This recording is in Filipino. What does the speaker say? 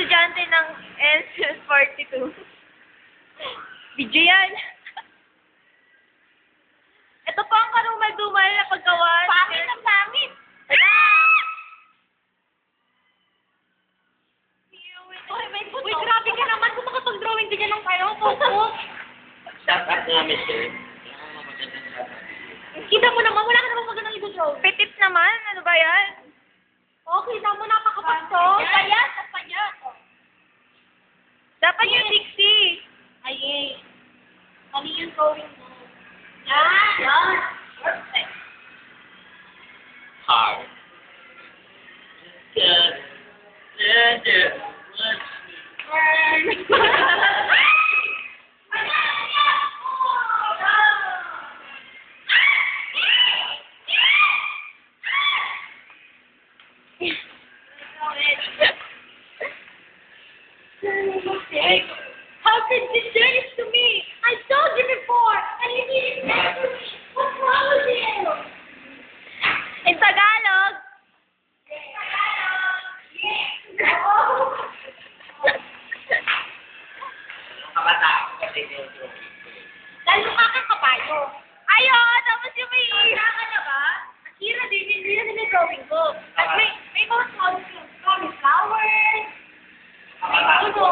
estudyante ng NCS42. Video yan. Ito pa ang karumal-dumal na paggawa. Pangit ang pangit! Uy, grabe ka naman kung makapag-drawing din yan ng kayo. Focus! Shout out namin, sir. Kita mo naman, wala ka naman magandang i-draw. Petit naman. Ano ba yan? Oh, kita mo, napakapasto. Payat, payat. Dapat yung 60. Ay, mali yung drawing mo. Yan! Perfect. Hard. Good. Yeah. How could you do this to me? I told you before, and you didn't listen to me. What's wrong with you? In Tagalog. Kabataan ko kasi yung drawing. Dahil mukha kang kabayo. Ayun! Tapos yung may... Wala ka na ba? Akira, hindi na drawing ko. At may mga flowers. Flowers. Kabataan ko.